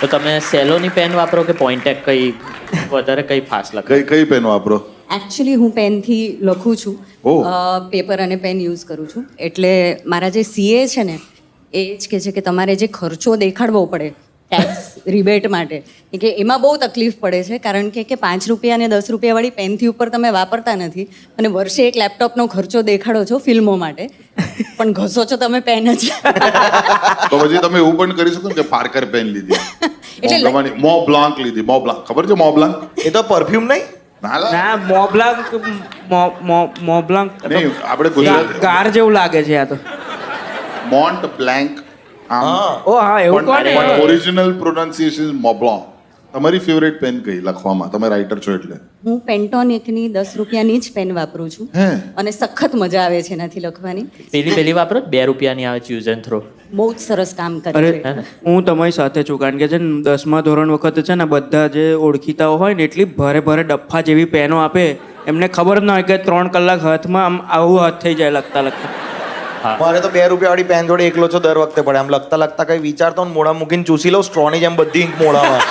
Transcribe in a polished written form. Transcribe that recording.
તો તમે સેલોની પેન વાપરો કે પોઈન્ટેક કઈ વધારે કઈ ફાસ્ટ લખે? કઈ પેન વાપરો? એકચ્યુઅલી હું પેનથી લખું છું. ઓહ. પેપર અને પેન યુઝ કરું છું. એટલે મારા જે સીએ છે ને એ જ કહે છે કે તમારે જે ખર્ચો દેખાડવો પડે ટેક્સ રિબેટ માટે કે એમાં બહુ તકલીફ પડે છે, કારણ કે 5 રૂપિયા અને 10 રૂપિયાવાળી પેનથી ઉપર તમે વાપરતા નથી અને વર્ષે એક લેપટોપનો ખર્ચો દેખાડો છો ફિલ્મો માટે, પણ ઘસો છો તમે પેન જ. તો પછી તમે એવું પણ કરી શકો ને કે પાર્કર પેન લીધી, એટલે મો બ્લાન્ક લીધી. મો બ્લાન્ક ખબર છે? મો બ્લાન્ક એ તો પરફ્યુમ નહીં. ના મોબ્લાંક નહીં, આપણે ગુજરાતી ગાર જેવું લાગે છે આ તો. Mont blank. ઓ હા એવું કોને? પણ ઓરિજિનલ પ્રોનાઉન્સિએશન મો બ્લાન્ક. તમારી ફેવરેટ પેન કઈ લખવામાં? તમે રાઇટર છો એટલે. હું પેન્ટોનિકની 10 રૂપિયાની જ પેન વાપરું છું હે? અને સખત મજા આવે છે એનાથી લખવાની. પેલી વાપરો 2 રૂપિયાની આવે છે, યુઝ એન્ડ થ્રો. બહુ જ સરસ કામ કરે અરે છે. હું તમારી સાથે છું, કારણ કે છે ને 10મા ધોરણ વખતે છે ને બધા જે ઓળખીતાઓ હોય ને એટલી ભારે ડફ્ફા જેવી પેનો આપે, એમને ખબર જ ના હોય કે 3 કલાક હાથમાં આમ આવું હાથ થઈ જાય લખતા લખતા. મારે તો 2 રૂપિયાવાળી પેન જોડે એકલો છો દર વખતે પડે. આમ લખતા લખતા કઈ વિચારતો ને મોઢા મૂકીને ચૂસી લઉં સ્ટ્રોની જેમ બધી ink મોઢામાં.